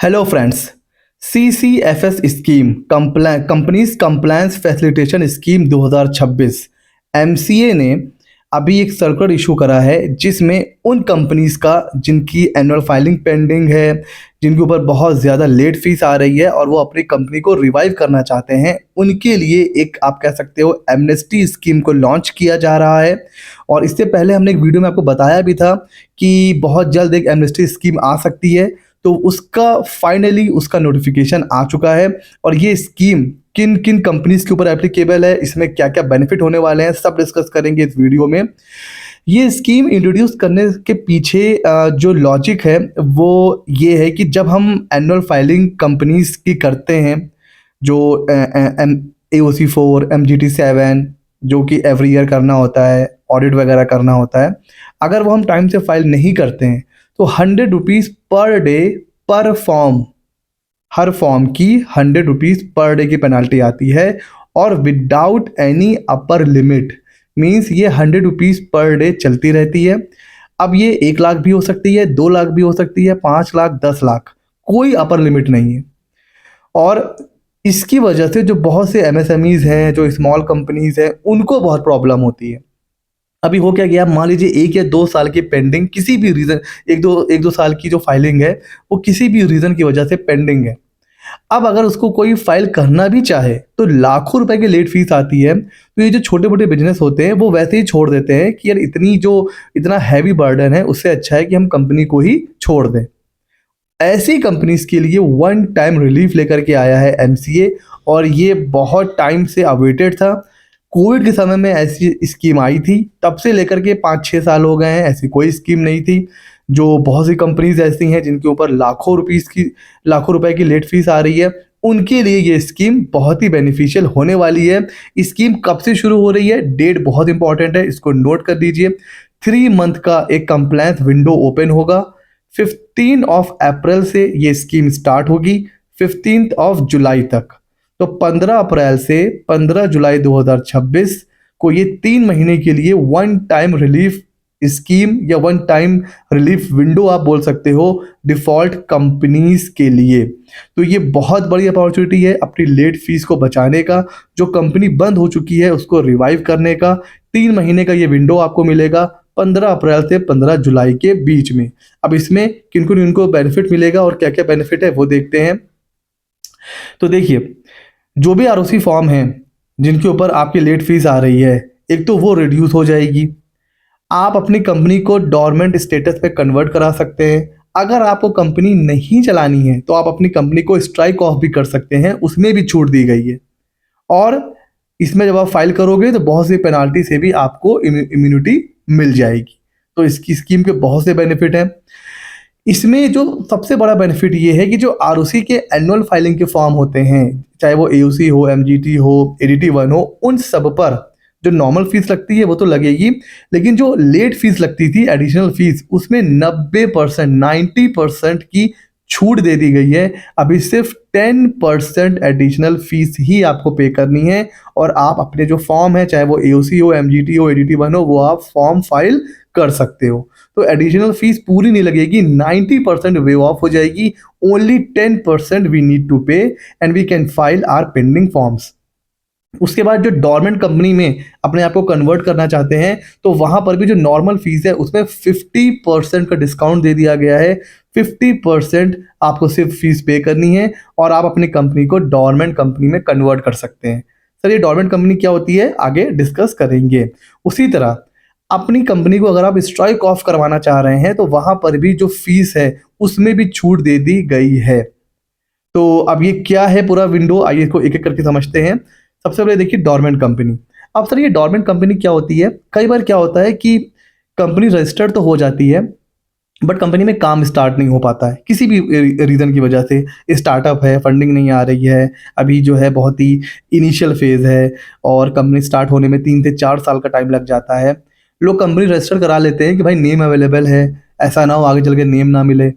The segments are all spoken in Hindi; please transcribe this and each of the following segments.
Hello friends. CCFS scheme companies compliance facilitation scheme 2026 MCA ने अभी एक सर्कुलर इशू करा है जिसमें उन कंपनीज का जिनकी एनुअल फाइलिंग पेंडिंग है, जिनके ऊपर बहुत ज़्यादा लेट फीस आ रही है और वो अपनी कंपनी को रिवाइव करना चाहते हैं, उनके लिए एक आप कह सकते हो एमनेस्टी स्कीम को लॉन्च किया जा रहा है। और इससे पहले हमने एक वीडियो में आपको बताया भी था कि बहुत जल्द एक एमनेस्टी स्कीम आ सकती है, तो उसका फाइनली उसका नोटिफिकेशन आ चुका है। और ये स्कीम किन किन कंपनीज के ऊपर एप्लीकेबल है, इसमें क्या क्या बेनिफिट होने वाले हैं, सब डिस्कस करेंगे इस वीडियो में। ये स्कीम इंट्रोड्यूस करने के पीछे जो लॉजिक है वो ये है कि जब हम एनुअल फाइलिंग कंपनीज की करते हैं, जो AOC 4 MGT 7 जो कि एवरी ईयर करना होता है, ऑडिट वगैरह करना होता है, अगर वो हम टाइम से फाइल नहीं करते हैं तो 100 रुपीज़ पर डे पर फॉर्म, हर फॉर्म की 100 रुपीज़ पर डे की पेनल्टी आती है। और without any upper limit, means ये 100 रुपीज़ पर डे चलती रहती है। अब ये 1 लाख भी हो सकती है, 2 लाख भी हो सकती है, 5 लाख, 10 लाख, कोई अपर लिमिट नहीं है। और इसकी वजह से जो बहुत से MSMEs हैं, जो स्मॉल कंपनीज हैं, उनको बहुत प्रॉब्लम होती है। अभी हो क्या गया, मान लीजिए 1 या 2 साल की पेंडिंग किसी भी रीज़न, एक दो साल की जो फाइलिंग है वो किसी भी रीज़न की वजह से पेंडिंग है। अब अगर उसको कोई फाइल करना भी चाहे तो लाखों रुपए की लेट फीस आती है। तो ये जो छोटे मोटे बिजनेस होते हैं वो वैसे ही छोड़ देते हैं कि यार इतना हैवी बर्डन है, उससे अच्छा है कि हम कंपनी को ही छोड़ दें। ऐसी कंपनीज के लिए वन टाइम रिलीफ लेकर के आया है MCA, और ये बहुत टाइम से अवेटेड था। कोविड के समय में ऐसी स्कीम आई थी, तब से लेकर के 5-6 साल हो गए हैं, ऐसी कोई स्कीम नहीं थी। जो बहुत सी कंपनीज ऐसी हैं जिनके ऊपर लाखों रुपए की लेट फीस आ रही है, उनके लिए ये स्कीम बहुत ही बेनिफिशियल होने वाली है। स्कीम कब से शुरू हो रही है, डेट बहुत इंपॉर्टेंट है, इसको नोट कर लीजिए। 3 मंथ का एक कंप्लायंस विंडो ओपन होगा। 15 से ये स्कीम स्टार्ट होगी, 15 जुलाई तक। तो 15 अप्रैल से 15 जुलाई 2026 को ये 3 महीने के लिए वन टाइम रिलीफ स्कीम या वन टाइम रिलीफ विंडो आप बोल सकते हो डिफ़ॉल्ट कंपनीज के लिए। तो ये बहुत बड़ी अपॉर्चुनिटी है अपनी लेट फीस को बचाने का, जो कंपनी बंद हो चुकी है उसको रिवाइव करने का। 3 महीने का ये विंडो आपको मिलेगा 15 अप्रैल से 15 जुलाई के बीच में। अब इसमें किनको किनको बेनिफिट मिलेगा और क्या क्या बेनिफिट है वो देखते हैं। तो देखिए, जो भी ROC फॉर्म है जिनके ऊपर आपकी लेट फीस आ रही है, एक तो वो रिड्यूस हो जाएगी। आप अपनी कंपनी को डोरमेंट स्टेटस पे कन्वर्ट करा सकते हैं। अगर आपको कंपनी नहीं चलानी है तो आप अपनी कंपनी को स्ट्राइक ऑफ भी कर सकते हैं, उसमें भी छूट दी गई है। और इसमें जब आप फाइल करोगे तो बहुत सी पेनाल्टी से भी आपको इम्यूनिटी मिल जाएगी। तो इसकी स्कीम के बहुत से बेनिफिट हैं। इसमें जो सबसे बड़ा बेनिफिट ये है कि जो ROC के एनुअल फाइलिंग के फॉर्म होते हैं, चाहे वो AOC हो, MGT हो, ADT 1 हो, उन सब पर जो नॉर्मल फीस लगती है वो तो लगेगी, लेकिन जो लेट फीस लगती थी, एडिशनल फीस, उसमें 90% की छूट दे दी गई है। अभी सिर्फ 10% एडिशनल फीस ही आपको पे करनी है और आप अपने जो फॉर्म है, चाहे वो AOC हो, MGT हो, ADT 1 हो, वो आप फॉर्म फाइल कर सकते हो। तो एडिशनल फीस पूरी नहीं लगेगी, 90% वेव ऑफ हो जाएगी। Only 10% we need to pay and we can file our pending forms. उसके बाद जो डोरमेंट कंपनी में अपने आप को कन्वर्ट करना चाहते हैं, तो वहाँ पर भी जो नॉर्मल फीस है उसमें 50% का डिस्काउंट दे दिया गया है। 50% आपको सिर्फ फीस पे करनी है और आप अपनी कंपनी को डोरमेंट कंपनी में कन्वर्ट कर सकते हैं। सर, ये डोरमेंट कंपनी क्या होती है आगे डिस्कस करेंगे। उसी तरह अपनी कंपनी को अगर आप स्ट्राइक ऑफ करवाना चाह रहे हैं तो वहाँ पर भी जो फीस है उसमें भी छूट दे दी गई है। तो अब ये क्या है पूरा विंडो, आइए इसको एक एक करके समझते हैं। सबसे पहले देखिए डोरमेंट कंपनी। अब सर, ये डोरमेंट कंपनी क्या होती है? कई बार क्या होता है कि कंपनी रजिस्टर्ड तो हो जाती है बट कंपनी में काम स्टार्ट नहीं हो पाता है किसी भी रीज़न की वजह से। स्टार्टअप है, फंडिंग नहीं आ रही है, अभी जो है बहुत ही इनिशियल फेज़ है और कंपनी स्टार्ट होने में 3 से 4 साल का टाइम लग जाता है। लोग कंपनी रजिस्टर करा लेते हैं कि भाई नेम अवेलेबल है, ऐसा ना हो आगे चल के नेम ना मिले।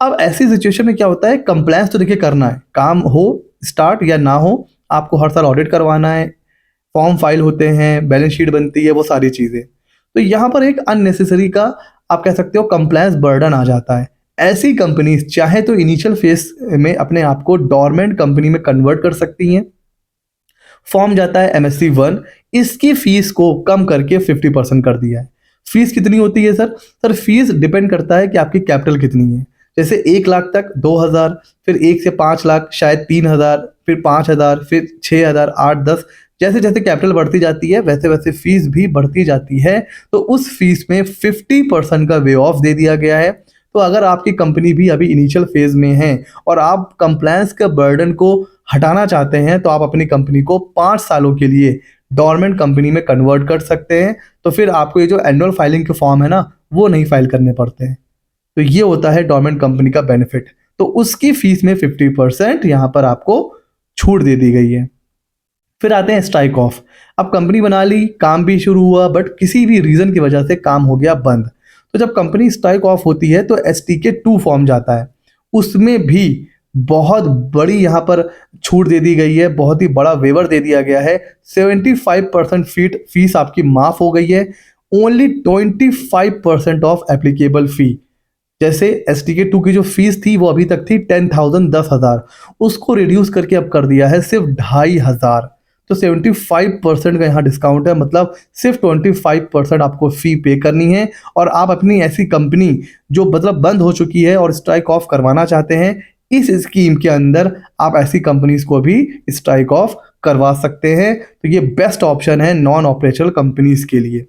अब ऐसी सिचुएशन में क्या होता है, कंप्लायंस तो देखिए करना है, काम हो स्टार्ट या ना हो, आपको हर साल ऑडिट करवाना है, फॉर्म फाइल होते हैं, बैलेंस शीट बनती है, वो सारी चीज़ें। तो यहाँ पर एक अननेसेसरी का आप कह सकते हो कंप्लायंस बर्डन आ जाता है। ऐसी कंपनीज चाहे तो इनिशियल फेज में अपने आप को डोरमेंट कंपनी में कन्वर्ट कर सकती हैं। फॉर्म जाता है MSC 1, इसकी फीस को कम करके 50% कर दिया है। फीस कितनी होती है सर? सर फीस डिपेंड करता है कि आपकी कैपिटल कितनी है। जैसे 1 लाख तक 2,000, फिर 1 से 5 लाख शायद 3,000, फिर 5,000, फिर 6,000, 8, 10, जैसे जैसे कैपिटल बढ़ती जाती है वैसे वैसे फीस भी बढ़ती जाती है। तो उस फीस में 50% का वे ऑफ दे दिया गया है। तो अगर आपकी कंपनी भी अभी इनिशियल फेज में है और आप कंप्लायंस के बर्डन को हटाना चाहते हैं तो आप अपनी कंपनी को 5 सालों के लिए डोरमेंट कंपनी में कन्वर्ट कर सकते हैं। तो फिर आपको ये जो एनुअल फाइलिंग के फॉर्म है ना, वो नहीं फाइल करने पड़ते हैं। तो ये होता है डोरमेंट कंपनी का बेनिफिट। तो उसकी फीस में 50% यहाँ पर आपको छूट दे दी गई है। फिर आते हैं स्ट्राइक ऑफ। अब कंपनी बना ली, काम भी शुरू हुआ, बट किसी भी रीज़न की वजह से काम हो गया बंद। तो जब कंपनी स्ट्राइक ऑफ होती है तो STK 2 फॉर्म जाता है। उसमें भी बहुत बड़ी यहाँ पर छूट दे दी गई है, बहुत ही बड़ा वेवर दे दिया गया है। 75% फीस आपकी माफ हो गई है। ओनली 25% ऑफ एप्लीकेबल फी। जैसे STK 2 की जो फीस थी वो अभी तक थी 10,000, 10,000, उसको रिड्यूस करके अब कर दिया है सिर्फ 2,500। तो 75% का यहाँ डिस्काउंट है, मतलब सिर्फ 25% आपको फी पे करनी है। और आप अपनी ऐसी कंपनी जो मतलब बंद हो चुकी है और स्ट्राइक ऑफ करवाना चाहते हैं, इस स्कीम के अंदर आप ऐसी कंपनीज को भी स्ट्राइक ऑफ करवा सकते हैं। तो ये बेस्ट ऑप्शन है नॉन ऑपरेशनल कंपनीज के लिए।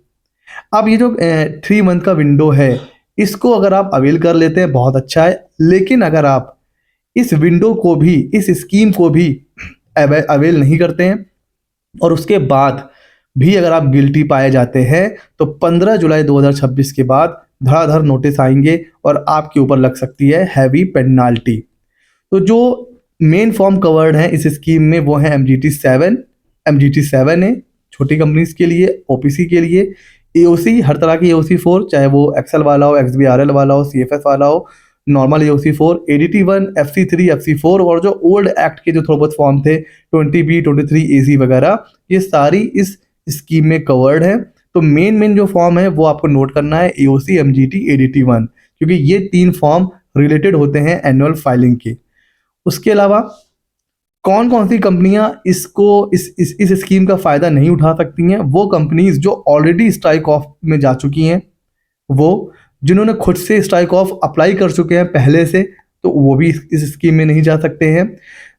अब ये जो 3 मंथ का विंडो है, इसको अगर आप अवेल कर लेते हैं बहुत अच्छा है। लेकिन अगर आप इस विंडो को भी, इस स्कीम को भी अवेल नहीं करते हैं और उसके बाद भी अगर आप गिल्टी पाए जाते हैं तो 15 जुलाई 2026 के बाद धड़ाधड़ नोटिस आएंगे और आपके ऊपर लग सकती है हैवी पेनाल्टी। तो जो मेन फॉर्म कवर्ड है इस स्कीम में वो है MGT 7 है छोटी कंपनीज के लिए, OPC के लिए, AOC हर तरह की AOC 4, चाहे वो एक्सेल वाला हो, XBRL वाला हो, CFS वाला हो, normal AOC 4, ADT 1, FC 3, FC 4 और जो ओल्ड एक्ट के जो थोड़े बहुत फॉर्म थे 20B, 23 AC वगैरह, ये सारी इस स्कीम में कवर्ड है। तो मेन जो फॉर्म है वो आपको नोट करना है AOC, MGT, ADT 1, क्योंकि ये 3 फॉर्म रिलेटेड होते हैं एनुअल फाइलिंग के। उसके अलावा कौन कौन सी कंपनियां इसको इस स्कीम का फ़ायदा नहीं उठा सकती हैं? वो कंपनीज जो ऑलरेडी स्ट्राइक ऑफ में जा चुकी हैं, वो जिन्होंने खुद से स्ट्राइक ऑफ अप्लाई कर चुके हैं पहले से, तो वो भी इस स्कीम में नहीं जा सकते हैं।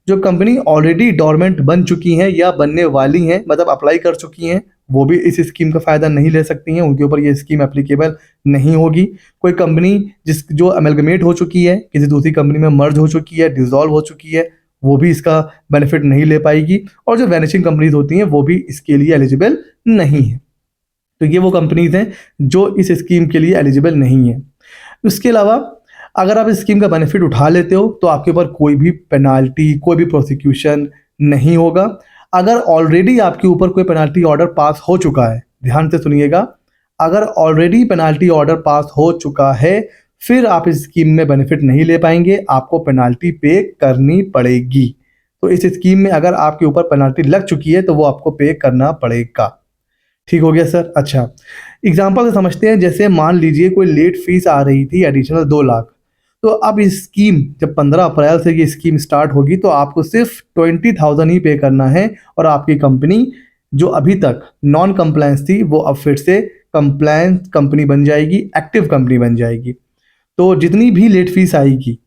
जो कंपनी ऑलरेडी डोरमेंट बन चुकी हैं या बनने वाली हैं, मतलब अप्लाई कर चुकी हैं, वो भी इस स्कीम का फ़ायदा नहीं ले सकती हैं, उनके ऊपर ये स्कीम एप्लीकेबल नहीं होगी। कोई कंपनी जो अमेलगमेट हो चुकी है, किसी दूसरी कंपनी में मर्ज हो चुकी है, डिसॉल्व हो चुकी है, वो भी इसका बेनिफिट नहीं ले पाएगी। और जो वैनिशिंग कंपनीज होती हैं वो भी इसके लिए एलिजिबल नहीं है। तो ये वो कंपनीज हैं जो इस स्कीम के लिए एलिजिबल नहीं है। उसके अलावा अगर आप इस स्कीम का बेनिफिट उठा लेते हो तो आपके ऊपर कोई भी पेनाल्टी, कोई भी प्रोसिक्यूशन नहीं होगा। अगर ऑलरेडी आपके ऊपर कोई पेनाल्टी ऑर्डर पास हो चुका है, ध्यान से सुनिएगा, अगर ऑलरेडी पेनाल्टी ऑर्डर पास हो चुका है फिर आप इस स्कीम में बेनिफिट नहीं ले पाएंगे, आपको पेनाल्टी पे करनी पड़ेगी। तो इस स्कीम में अगर आपके ऊपर पेनाल्टी लग चुकी है तो वो आपको पे करना पड़ेगा। ठीक हो गया सर? अच्छा, एग्जाम्पल से समझते हैं। जैसे मान लीजिए कोई लेट फीस आ रही थी एडिशनल 2 लाख, तो अब इस स्कीम जब 15 अप्रैल से ये स्कीम स्टार्ट होगी तो आपको सिर्फ 20,000 ही पे करना है और आपकी कंपनी जो अभी तक नॉन कंप्लायंस थी वो अब फिर से कंप्लायंस कंपनी बन जाएगी, एक्टिव कंपनी बन जाएगी। तो जितनी भी लेट फीस आएगी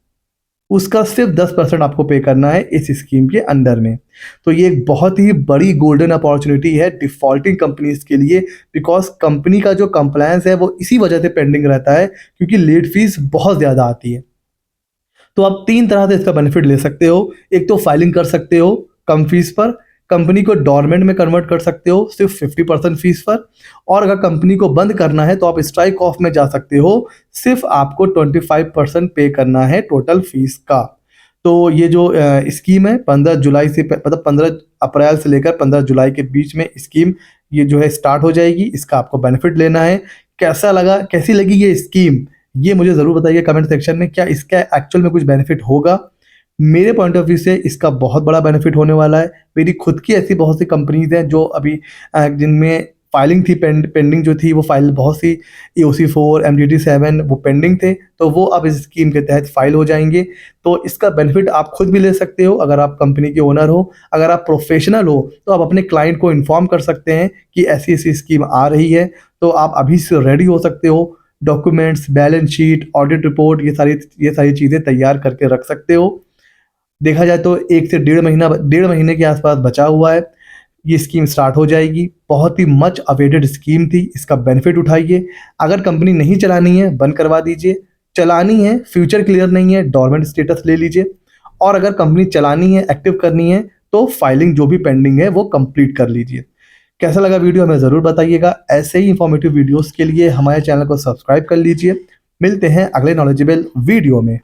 उसका सिर्फ 10% आपको पे करना है इस स्कीम के अंडर में। तो ये एक बहुत ही बड़ी गोल्डन अपॉर्चुनिटी है डिफॉल्टिंग कंपनीज के लिए, बिकॉज कंपनी का जो कंप्लायंस है वो इसी वजह से पेंडिंग रहता है क्योंकि लेट फीस बहुत ज़्यादा आती है। तो आप 3 तरह से इसका बेनिफिट ले सकते हो। एक तो फाइलिंग कर सकते हो कम फीस पर, कंपनी को डोरमेंट में कन्वर्ट कर सकते हो सिर्फ 50% फीस पर, और अगर कंपनी को बंद करना है तो आप स्ट्राइक ऑफ में जा सकते हो, सिर्फ आपको 25% पे करना है टोटल फीस का। तो ये जो स्कीम है 15 जुलाई से, मतलब 15 अप्रैल से लेकर 15 जुलाई के बीच में स्कीम ये जो है स्टार्ट हो जाएगी। इसका आपको बेनिफिट लेना है। कैसा लगा, कैसी लगी ये स्कीम, ये मुझे ज़रूर बताइए कमेंट सेक्शन में। क्या इसका एक्चुअल में कुछ बेनिफिट होगा? मेरे पॉइंट ऑफ व्यू से इसका बहुत बड़ा बेनिफिट होने वाला है। मेरी खुद की ऐसी बहुत सी कंपनीज हैं जो अभी जिनमें फाइलिंग थी पेंडिंग जो थी वो फाइल बहुत सी EOC4 MGT7 वो पेंडिंग थे, तो वो अब इस स्कीम के तहत फाइल हो जाएंगे। तो इसका बेनिफिट आप खुद भी ले सकते हो अगर आप कंपनी के ओनर हो। अगर आप प्रोफेशनल हो तो आप अपने क्लाइंट को इन्फॉर्म कर सकते हैं कि ऐसी ऐसी स्कीम आ रही है, तो आप अभी से रेडी हो सकते हो। Documents, balance sheet, audit report, ये सारी चीज़ें तैयार करके रख सकते हो। देखा जाए तो 1 से डेढ़ महीने के आसपास बचा हुआ है, ये स्कीम स्टार्ट हो जाएगी। बहुत ही मच अवेटेड स्कीम थी, इसका बेनिफिट उठाइए। अगर कंपनी नहीं चलानी है बंद करवा दीजिए, चलानी है फ्यूचर क्लियर नहीं है डोरमेंट स्टेटस ले लीजिए, और अगर कंपनी चलानी है एक्टिव करनी है तो फाइलिंग जो भी पेंडिंग है वो कंप्लीट कर लीजिए। कैसा लगा वीडियो हमें ज़रूर बताइएगा। ऐसे ही इंफॉर्मेटिव वीडियोस के लिए हमारे चैनल को सब्सक्राइब कर लीजिए। मिलते हैं अगले नॉलेजेबल वीडियो में।